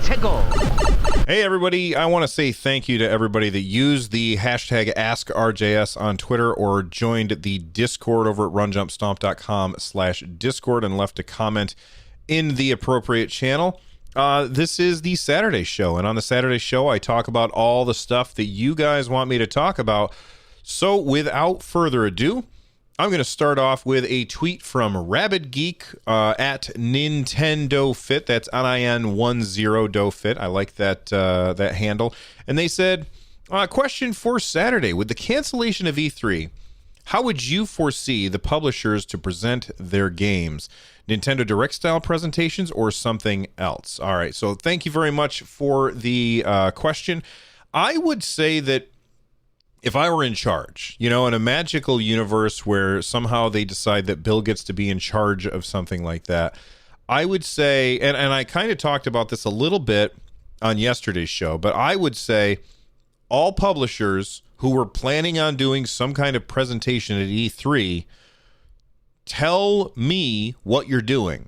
to go. Hey everybody, I want to say thank you to everybody that used the hashtag AskRJS on Twitter or joined the Discord over at runjumpstomp.com/Discord and left a comment in the appropriate channel. This is the Saturday show, and on the Saturday show I talk about all the stuff that you guys want me to talk about. So without further ado, I'm going to start off with a tweet from Rabid Geek at Nintendo Fit. That's NIN10DoFit. I like that handle. And they said, question for Saturday. With the cancellation of E3, how would you foresee the publishers to present their games? Nintendo Direct style presentations or something else? All right, so thank you very much for the question. I would say that if I were in charge, in a magical universe where somehow they decide that Bill gets to be in charge of something like that, I would say, and I kind of talked about this a little bit on yesterday's show, but I would say all publishers who were planning on doing some kind of presentation at E3, tell me what you're doing.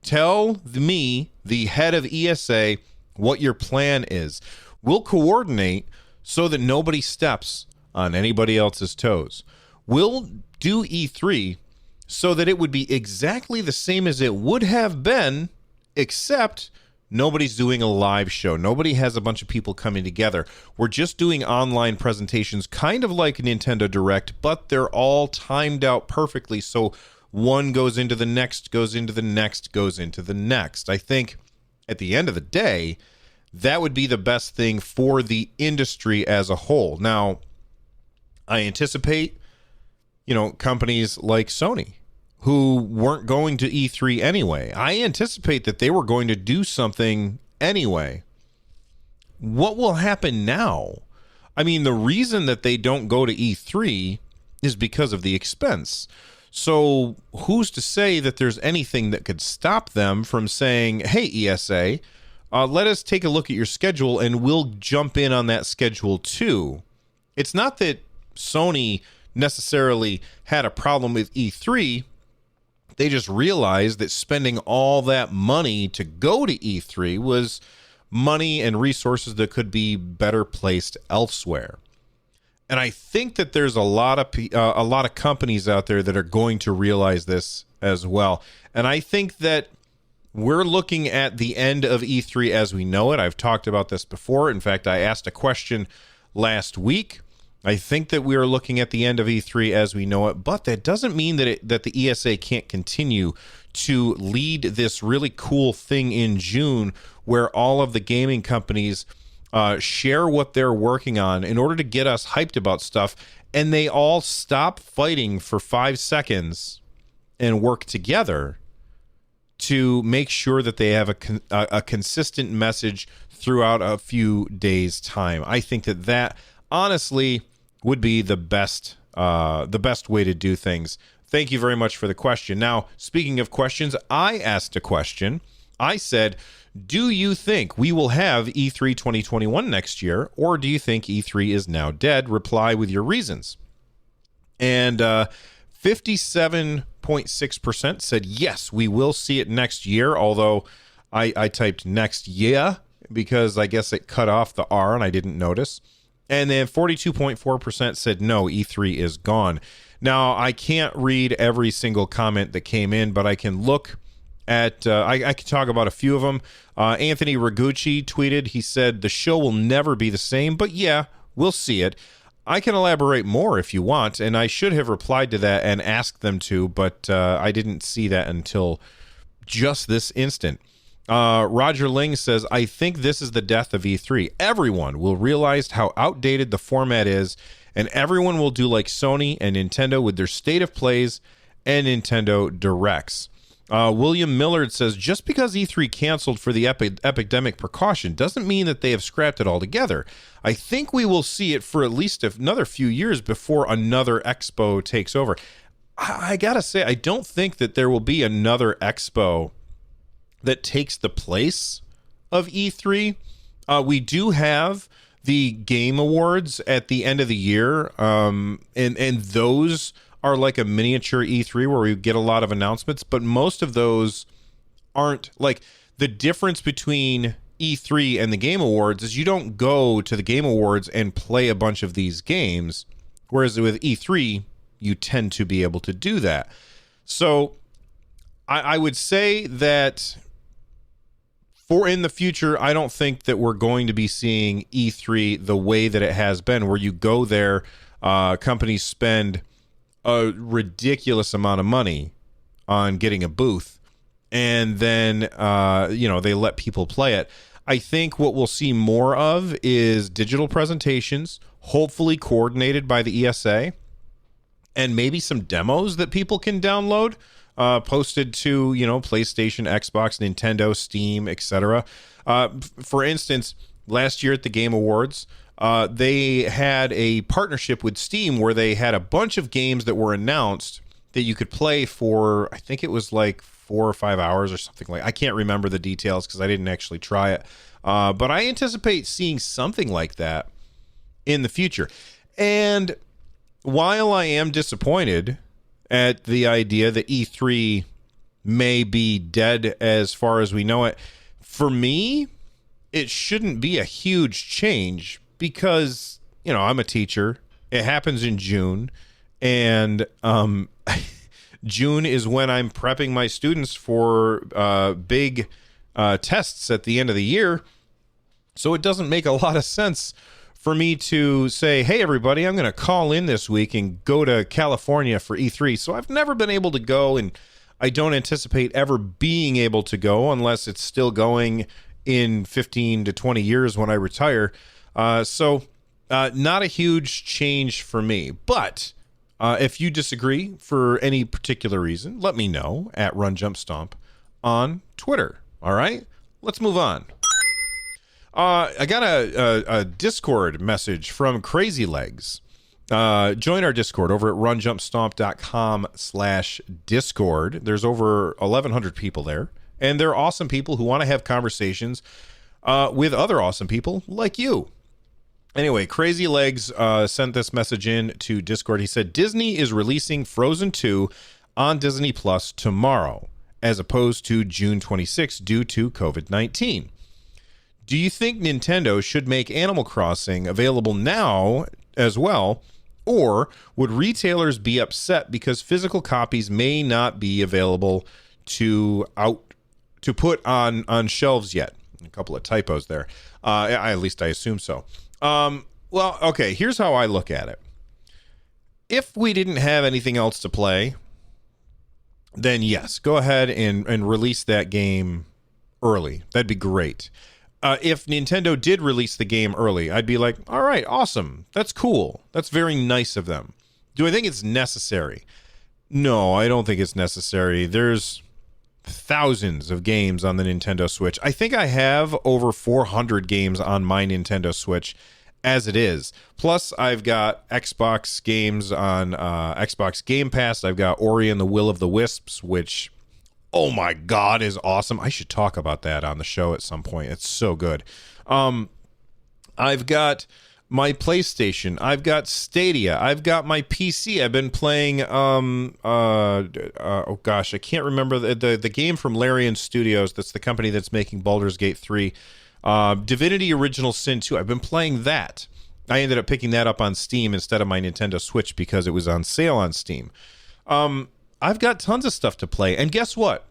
Tell me, the head of ESA, what your plan is. We'll coordinate so that nobody steps on anybody else's toes. We'll do E3 so that it would be exactly the same as it would have been, except nobody's doing a live show. Nobody has a bunch of people coming together. We're just doing online presentations, kind of like Nintendo Direct, but they're all timed out perfectly. So one goes into the next, goes into the next, goes into the next. I think at the end of the day, that would be the best thing for the industry as a whole. Now, I anticipate, companies like Sony who weren't going to E3 anyway. I anticipate that they were going to do something anyway. What will happen now? I mean, the reason that they don't go to E3 is because of the expense. So who's to say that there's anything that could stop them from saying, hey, ESA, let us take a look at your schedule and we'll jump in on that schedule too. It's not that Sony necessarily had a problem with E3. They just realized that spending all that money to go to E3 was money and resources that could be better placed elsewhere. And I think that there's a lot of companies out there that are going to realize this as well. And I think that we're looking at the end of E3 as we know it. I've talked about this before. In fact, I asked a question last week. I think that we are looking at the end of E3 as we know it, but that doesn't mean that the ESA can't continue to lead this really cool thing in June where all of the gaming companies share what they're working on in order to get us hyped about stuff, and they all stop fighting for 5 seconds and work together to make sure that they have a consistent message throughout a few days' time. I think that honestly would be the best way to do things. Thank you very much for the question. Now, speaking of questions, I asked a question. I said, do you think we will have E3 2021 next year, or do you think E3 is now dead? Reply with your reasons. And 57.6% said, yes, we will see it next year, although I typed next year because I guess it cut off the R and I didn't notice. And then 42.4% said, no, E3 is gone. Now, I can't read every single comment that came in, but I can look at, I can talk about a few of them. Anthony Ragucci tweeted, he said, the show will never be the same, but yeah, we'll see it. I can elaborate more if you want, and I should have replied to that and asked them to, but I didn't see that until just this instant. Roger Ling says, I think this is the death of E3. Everyone will realize how outdated the format is, and everyone will do like Sony and Nintendo with their state of plays and Nintendo Directs. William Millard says, just because E3 canceled for the epidemic precaution doesn't mean that they have scrapped it altogether. I think we will see it for at least another few years before another expo takes over. I gotta say, I don't think that there will be another expo that takes the place of E3. We do have the Game Awards at the end of the year, and those are like a miniature E3 where we get a lot of announcements, but most of those aren't. Like, the difference between E3 and the Game Awards is you don't go to the Game Awards and play a bunch of these games, whereas with E3, you tend to be able to do that. So I would say that for in the future, I don't think that we're going to be seeing E3 the way that it has been, where you go there, companies spend a ridiculous amount of money on getting a booth, and then they let people play it. I think what we'll see more of is digital presentations, hopefully coordinated by the ESA, and maybe some demos that people can download, posted to, PlayStation, Xbox, Nintendo, Steam, etc. For instance, last year at the Game Awards, they had a partnership with Steam where they had a bunch of games that were announced that you could play for, I think it was like 4 or 5 hours or something like. I can't remember the details because I didn't actually try it. But I anticipate seeing something like that in the future. And while I am disappointed at the idea that E3 may be dead as far as we know it, for me, it shouldn't be a huge change because, I'm a teacher. It happens in June, and June is when I'm prepping my students for big tests at the end of the year. So it doesn't make a lot of sense for me to say, hey, everybody, I'm going to call in this week and go to California for E3. So I've never been able to go, and I don't anticipate ever being able to go unless it's still going in 15 to 20 years when I retire. So not a huge change for me. But if you disagree for any particular reason, let me know at Run Jump Stomp on Twitter. All right, let's move on. I got a Discord message from Crazy Legs. Join our Discord over at runjumpstomp.com/Discord. There's over 1,100 people there, and they're awesome people who want to have conversations with other awesome people like you. Anyway, Crazy Legs sent this message in to Discord. He said, Disney is releasing Frozen 2 on Disney Plus tomorrow, as opposed to June 26 due to COVID-19. Do you think Nintendo should make Animal Crossing available now as well, or would retailers be upset because physical copies may not be available to put on shelves yet? A couple of typos there. At least I assume so. Well, okay, here's how I look at it. If we didn't have anything else to play, then yes, go ahead and release that game early. That'd be great. If Nintendo did release the game early, I'd be like, all right, awesome. That's cool. That's very nice of them. Do I think it's necessary? No, I don't think it's necessary. There's thousands of games on the Nintendo Switch. I think I have over 400 games on my Nintendo Switch as it is. Plus, I've got Xbox games on Xbox Game Pass. I've got Ori and the Will of the Wisps, which, oh my God, is awesome. I should talk about that on the show at some point. It's so good. I've got my PlayStation. I've got Stadia. I've got my PC. I've been playing, oh gosh, I can't remember the game from Larian Studios. That's the company that's making Baldur's Gate 3. Divinity Original Sin 2. I've been playing that. I ended up picking that up on Steam instead of my Nintendo Switch because it was on sale on Steam. I've got tons of stuff to play. And guess what?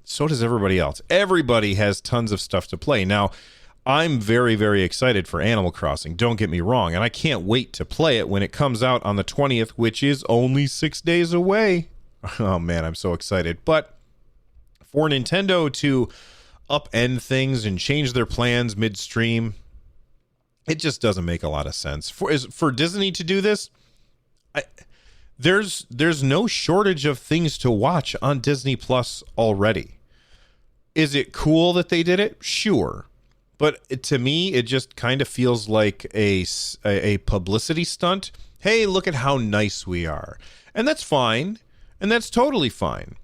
So does everybody else. Everybody has tons of stuff to play. Now, I'm very, very excited for Animal Crossing. Don't get me wrong. And I can't wait to play it when it comes out on the 20th, which is only 6 days away. Oh, man, I'm so excited. But for Nintendo to upend things and change their plans midstream, it just doesn't make a lot of sense. For Disney to do this, there's no shortage of things to watch on Disney Plus already. Is it cool that they did it? Sure. But to me, it just kind of feels like a publicity stunt. Hey, look at how nice we are. And that's fine. And that's totally fine.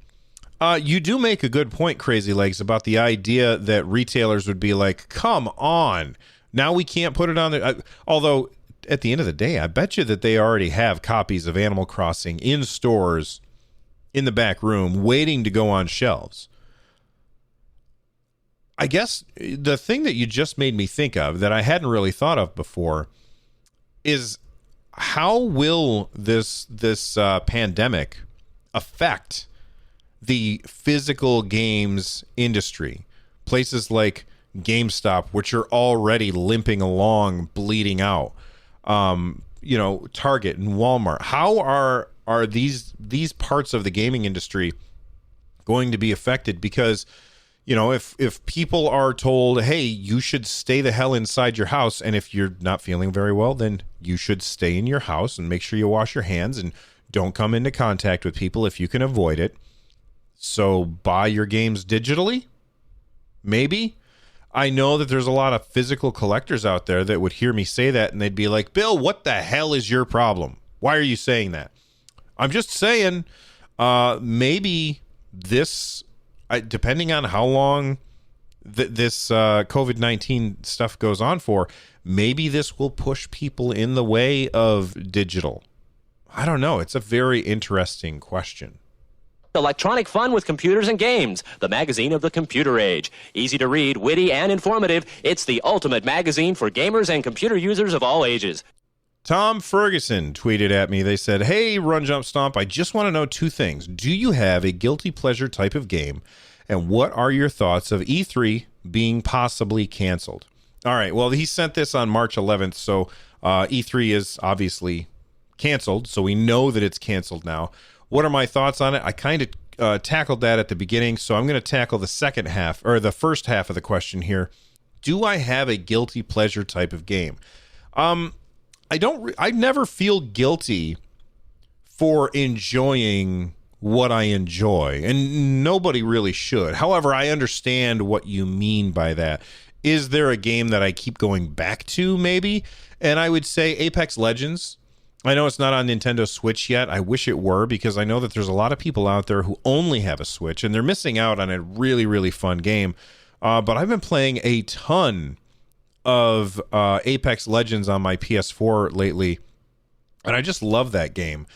You do make a good point, Crazy Legs, about the idea that retailers would be like, come on. Now we can't put it on there. Although, at the end of the day, I bet you that they already have copies of Animal Crossing in stores in the back room waiting to go on shelves. I guess the thing that you just made me think of that I hadn't really thought of before is how will this pandemic affect the physical games industry? Places like GameStop, which are already limping along, bleeding out. Target and Walmart. How are these parts of the gaming industry going to be affected? Because if people are told, hey, you should stay the hell inside your house, and if you're not feeling very well, then you should stay in your house and make sure you wash your hands and don't come into contact with people if you can avoid it. So buy your games digitally? Maybe. I know that there's a lot of physical collectors out there that would hear me say that and they'd be like, Bill, what the hell is your problem? Why are you saying that? I'm just saying, maybe this, depending on how long this COVID-19 stuff goes on for, maybe this will push people in the way of digital. I don't know. It's a very interesting question. Electronic fun with computers and games, the magazine of the computer age. Easy to read, witty, and informative, it's the ultimate magazine for gamers and computer users of all ages. Tom Ferguson tweeted at me. They said, hey, Run Jump Stomp, I just want to know two things. Do you have a guilty pleasure type of game? And what are your thoughts of E3 being possibly canceled? All right, well, he sent this on March 11th, so E3 is obviously canceled, so we know that it's canceled now. What are my thoughts on it? I kind of tackled that at the beginning, so I'm going to tackle the second half, or the first half of the question here. Do I have a guilty pleasure type of game? I never feel guilty for enjoying what I enjoy, and nobody really should. However, I understand what you mean by that. Is there a game that I keep going back to, maybe? And I would say Apex Legends. I know it's not on Nintendo Switch yet. I wish it were, because I know that there's a lot of people out there who only have a Switch, and they're missing out on a really, really fun game. But I've been playing a ton of Apex Legends on my PS4 lately, and I just love that game.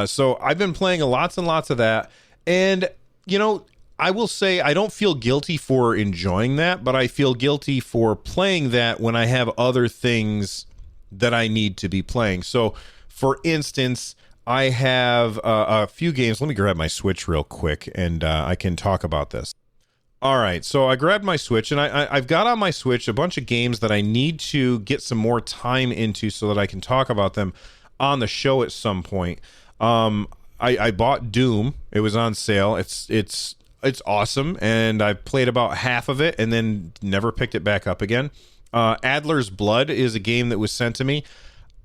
So I've been playing lots and lots of that, and, I will say I don't feel guilty for enjoying that, but I feel guilty for playing that when I have other things that I need to be playing. So, for instance, I have a few games. Let me grab my Switch real quick, and I can talk about this. All right, so I grabbed my Switch, and I've got on my Switch a bunch of games that I need to get some more time into so that I can talk about them on the show at some point. I bought Doom. It was on sale. It's awesome, and I played about half of it and then never picked it back up again. Adler's Blood is a game that was sent to me.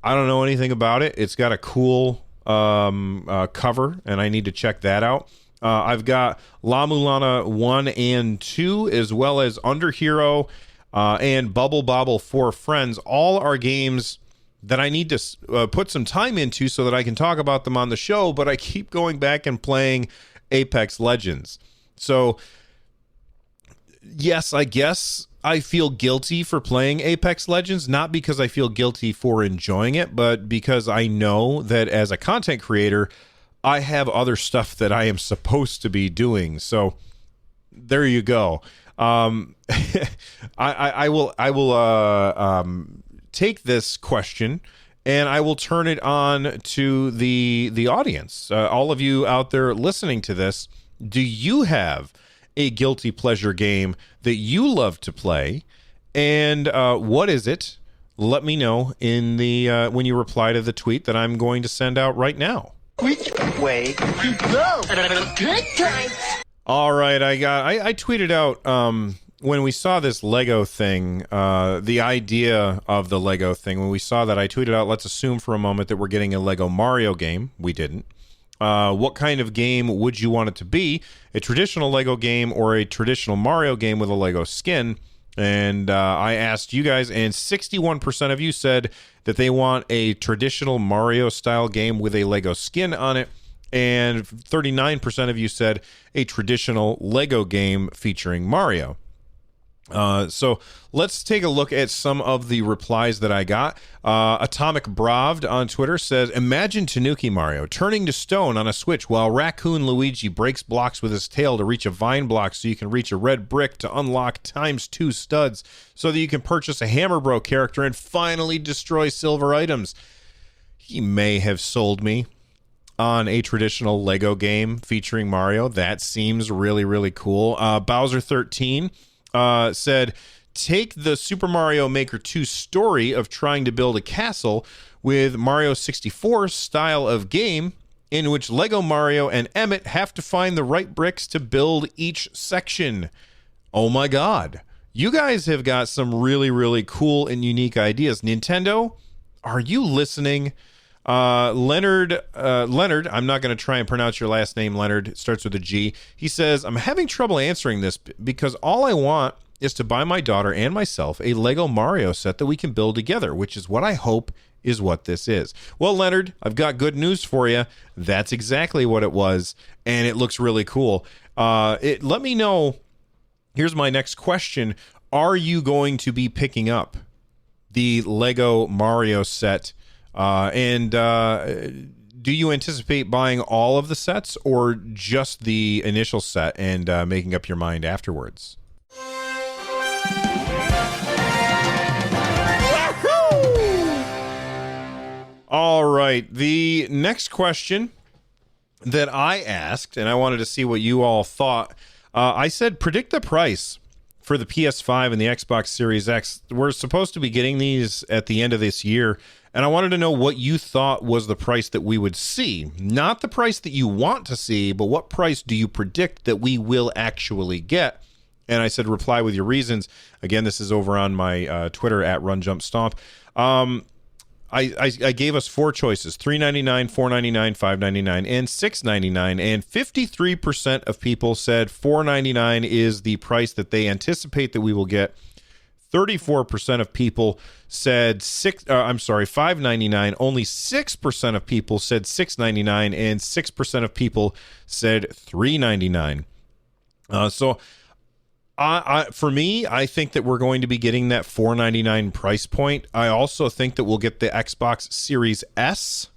I don't know anything about it. It's got a cool cover, and I need to check that out. I've got La Mulana 1 and 2, as well as Under Hero and Bubble Bobble for Friends. All are games that I need to put some time into so that I can talk about them on the show, but I keep going back and playing Apex Legends. So, yes, I guess I feel guilty for playing Apex Legends, not because I feel guilty for enjoying it, but because I know that as a content creator, I have other stuff that I am supposed to be doing. So there you go. I will take this question and I will turn it on to the audience. All of you out there listening to this, do you have a guilty pleasure game that you love to play, and what is it? Let me know in the when you reply to the tweet that I'm going to send out right now. Which way to go? Good times. All right, I tweeted out when we saw this Lego thing, the idea of the Lego thing. When we saw that, I tweeted out, let's assume for a moment that we're getting a Lego Mario game. We didn't. What kind of game would you want it to be? A traditional Lego game or a traditional Mario game with a Lego skin? And I asked you guys, and 61% of you said that they want a traditional Mario-style game with a Lego skin on it, and 39% of you said a traditional Lego game featuring Mario. So let's take a look at some of the replies that I got. Atomic Bravd on Twitter says, imagine Tanuki Mario turning to stone on a Switch while Raccoon Luigi breaks blocks with his tail to reach a vine block so you can reach a red brick to unlock ×2 studs so that you can purchase a Hammer Bro character and finally destroy silver items. He may have sold me on a traditional Lego game featuring Mario. That seems really, really cool. Bowser 13 said, take the Super Mario Maker 2 story of trying to build a castle with Mario 64 style of game in which Lego Mario and Emmett have to find the right bricks to build each section. Oh my God. You guys have got some really, really cool and unique ideas. Nintendo, are you listening? Leonard, I'm not going to try and pronounce your last name, Leonard. It starts with a G. He says, I'm having trouble answering this because all I want is to buy my daughter and myself a Lego Mario set that we can build together, which is what I hope is what this is. Well, Leonard, I've got good news for you. That's exactly what it was, and it looks really cool. Let me know. Here's my next question. Are you going to be picking up the Lego Mario set? Do you anticipate buying all of the sets or just the initial set and making up your mind afterwards? All right. The next question that I asked, and I wanted to see what you all thought, I said, predict the price for the PS5 and the Xbox Series X. We're supposed to be getting these at the end of this year, and I wanted to know what you thought was the price that we would see. Not the price that you want to see, but what price do you predict that we will actually get? And I said, reply with your reasons. Again, this is over on my Twitter at RunJumpStomp. I gave us four choices: $3.99, $4.99, $5.99, and $6.99. And 53% of people said $4.99 is the price that they anticipate that we will get. 34% of people said $5.99. Only 6% of people said $6.99, and 6% of people said $3.99. For me, I think that we're going to be getting that $4.99 price point. I also think that we'll get the Xbox Series S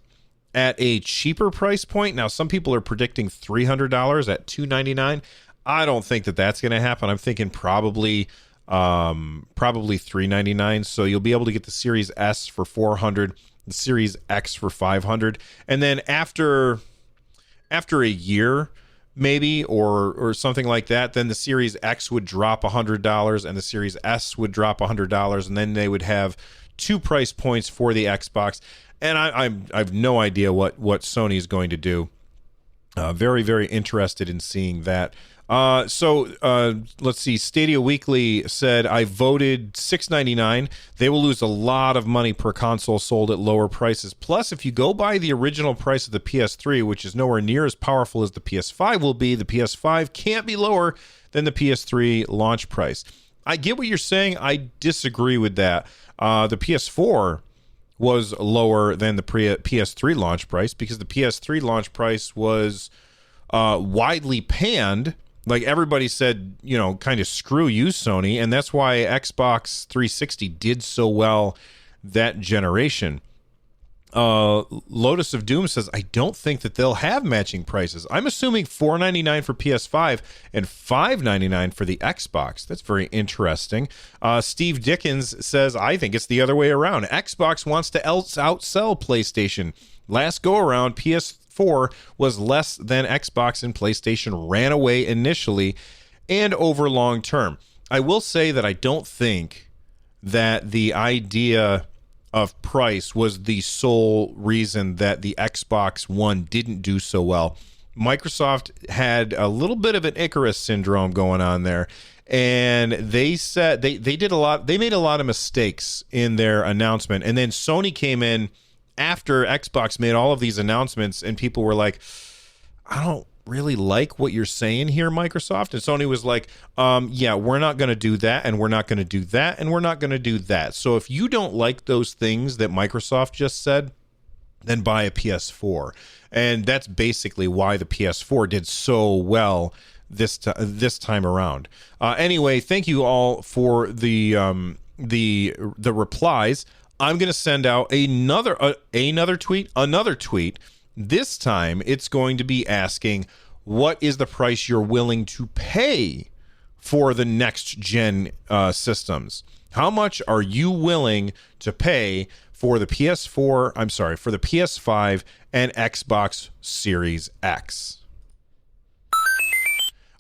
at a cheaper price point. Now, some people are predicting $300 at $299. I don't think that that's going to happen. I'm thinking probably $399. So you'll be able to get the Series S for $400, the Series X for $500, and then after a year, maybe, or something like that, then the Series X would drop $100 and the Series S would drop $100, and then they would have two price points for the Xbox. And I have no idea what Sony's going to do. Very, very interested in seeing that. Let's see. Stadia Weekly said, I voted $6.99. They will lose a lot of money per console sold at lower prices. Plus, if you go by the original price of the PS3, which is nowhere near as powerful as the PS5 will be, the PS5 can't be lower than the PS3 launch price. I get what you're saying. I disagree with that. The PS4 was lower than the PS3 launch price because the PS3 launch price was widely panned. Like, everybody said, kind of screw you, Sony, and that's why Xbox 360 did so well that generation. Lotus of Doom says, I don't think that they'll have matching prices. I'm assuming $4.99 for PS5 and $5.99 for the Xbox. That's very interesting. Steve Dickens says, I think it's the other way around. Xbox wants to outsell PlayStation. Last go around, PS4 was less than Xbox, and PlayStation ran away initially and over long term. I will say that I don't think that the idea of price was the sole reason that the Xbox One didn't do so well. Microsoft had a little bit of an Icarus syndrome going on there, and they said they did a lot. They made a lot of mistakes in their announcement, and then Sony came in after Xbox made all of these announcements, and people were like, I don't really like what you're saying here, Microsoft. And Sony was like, yeah, we're not going to do that, and we're not going to do that, and we're not going to do that. So if you don't like those things that Microsoft just said, then buy a PS4. And that's basically why the PS4 did so well this time around. Anyway, thank you all for the replies. I'm going to send out another tweet. This time it's going to be asking, what is the price you're willing to pay for the next gen systems? How much are you willing to pay for the PS5 and Xbox Series X?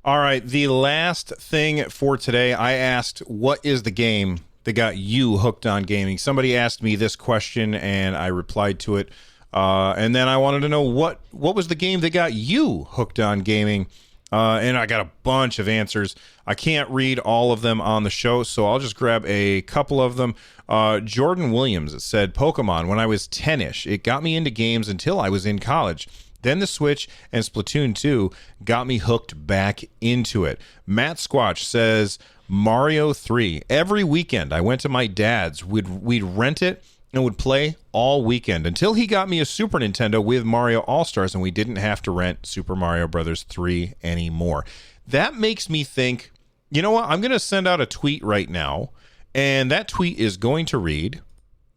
All right, the last thing for today, I asked, what is the game that got you hooked on gaming? Somebody asked me this question, and I replied to it. And then I wanted to know what was the game that got you hooked on gaming? And I got a bunch of answers. I can't read all of them on the show, so I'll just grab a couple of them. Jordan Williams said, Pokemon, when I was 10-ish. It got me into games until I was in college. Then the Switch and Splatoon 2 got me hooked back into it. Matt Squatch says, Mario 3. Every weekend I went to my dad's. We'd rent it and would play all weekend until he got me a Super Nintendo with Mario All-Stars, and we didn't have to rent Super Mario Brothers 3 anymore. That makes me think, you know what? I'm going to send out a tweet right now, and that tweet is going to read,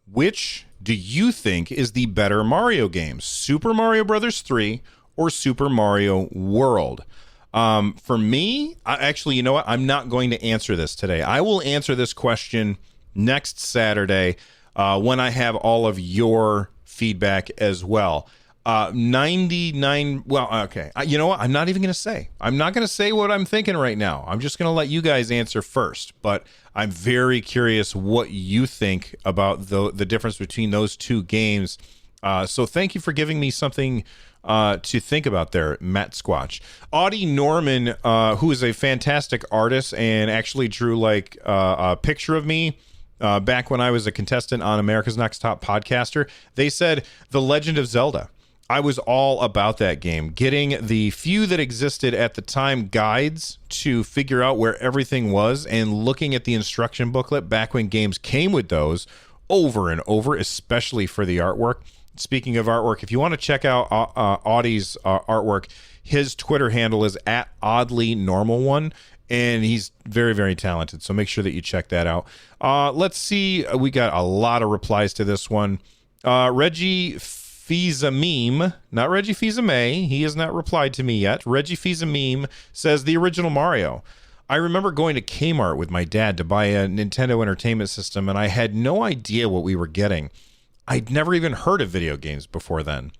which do you think is the better Mario game, Super Mario Brothers 3 or Super Mario World? For me, actually, you know what? I'm not going to answer this today. I will answer this question next Saturday when I have all of your feedback as well. 99, well, okay. You know what? I'm not even going to say. I'm not going to say what I'm thinking right now. I'm just going to let you guys answer first. But I'm very curious what you think about the difference between those two games. So thank you for giving me something to think about there, Matt Squatch. Audie Norman, who is a fantastic artist and actually drew like a picture of me back when I was a contestant on America's Next Top Podcaster. They said The Legend of Zelda. I was all about that game, getting the few that existed at the time guides to figure out where everything was and looking at the instruction booklet back when games came with those over and over, especially for the artwork. Speaking of artwork, if you want to check out Audie's artwork, his Twitter handle is @OddlyNormal1, and he's very, very talented. So make sure that you check that out. Let's see. We got a lot of replies to this one. Reggie Fizameme, not Reggie Fizame. He has not replied to me yet. Reggie Fizameme says the original Mario. I remember going to Kmart with my dad to buy a Nintendo Entertainment System, and I had no idea what we were getting. I'd never even heard of video games before then.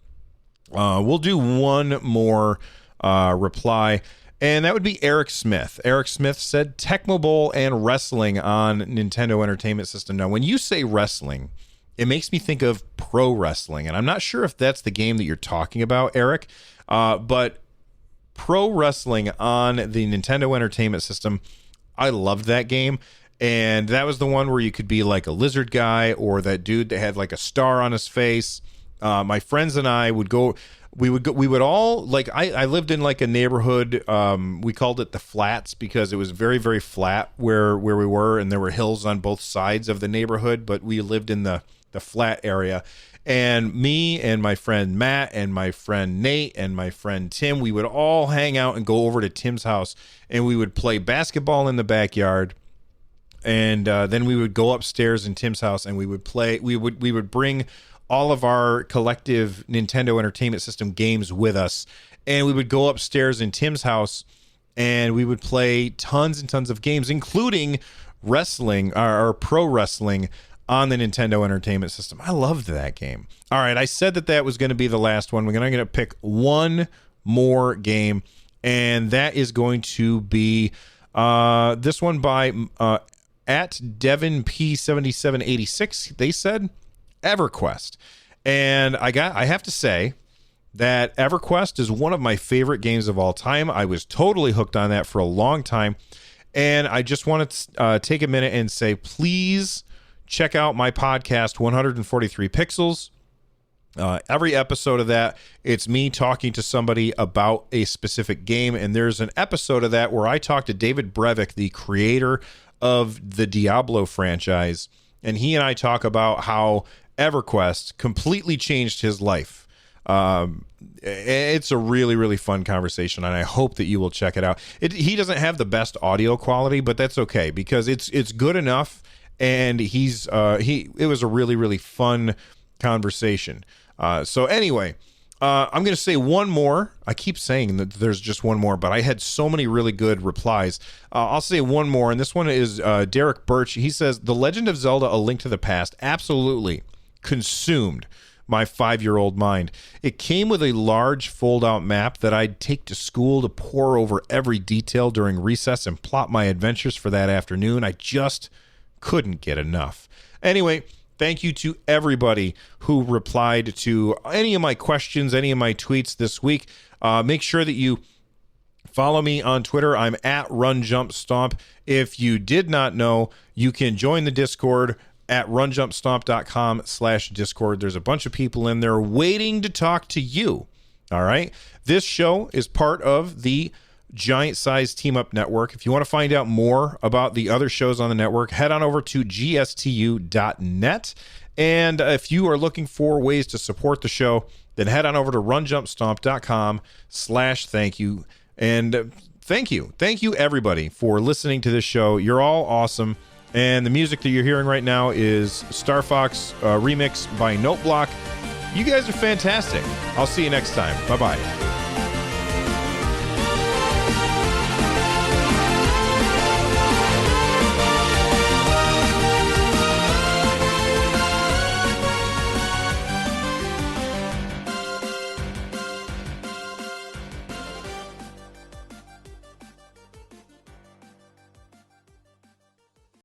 We'll do one more reply, and that would be Eric Smith. Eric Smith said Tecmo Bowl and wrestling on Nintendo Entertainment System. Now, when you say wrestling, it makes me think of pro wrestling, and I'm not sure if that's the game that you're talking about, Eric, but pro wrestling on the Nintendo Entertainment System, I loved that game. And that was the one where you could be like a lizard guy or that dude that had like a star on his face. My friends and I would go. We would all like. I lived in like a neighborhood. We called it the Flats because it was very, very flat where we were, and there were hills on both sides of the neighborhood. But we lived in the flat area. And me and my friend Matt and my friend Nate and my friend Tim, we would all hang out and go over to Tim's house, and we would play basketball in the backyard. And then we would go upstairs in Tim's house and we would play. We would bring all of our collective Nintendo Entertainment System games with us, and we would go upstairs in Tim's house and we would play tons and tons of games, including wrestling or pro wrestling on the Nintendo Entertainment System. I loved that game. All right, I said that was going to be the last one. We're going to pick one more game, and that is going to be this one by at Devin P7786. They said EverQuest, and I have to say that EverQuest is one of my favorite games of all time. I was totally hooked on that for a long time, and I just want to take a minute and say, please check out my podcast 143 Pixels. Every episode of that, it's me talking to somebody about a specific game, and there's an episode of that where I talk to David Brevik, the creator of the Diablo franchise, and he and I talk about how EverQuest completely changed his life. It's a really, really fun conversation, and I hope that you will check it out. He doesn't have the best audio quality, but that's okay because it's good enough, and it was a really, really fun conversation. So anyway, I'm going to say one more. I keep saying that there's just one more, but I had so many really good replies. I'll say one more, and this one is Derek Birch. He says, The Legend of Zelda: A Link to the Past absolutely consumed my 5-year-old mind. It came with a large fold-out map that I'd take to school to pore over every detail during recess and plot my adventures for that afternoon. I just couldn't get enough. Anyway, thank you to everybody who replied to any of my questions, any of my tweets this week. Make sure that you follow me on Twitter. I'm at RunJumpStomp. If you did not know, you can join the Discord at runjumpstomp.com/Discord. There's a bunch of people in there waiting to talk to you. All right. This show is part of the Giant Size Team Up Network. If you want to find out more about the other shows on the network, head on over to gstu.net. And if you are looking for ways to support the show, then head on over to runjumpstomp.com/thank you. And thank you. Thank you, everybody, for listening to this show. You're all awesome. And the music that you're hearing right now is Star Fox remix by Noteblock. You guys are fantastic. I'll see you next time. Bye-bye.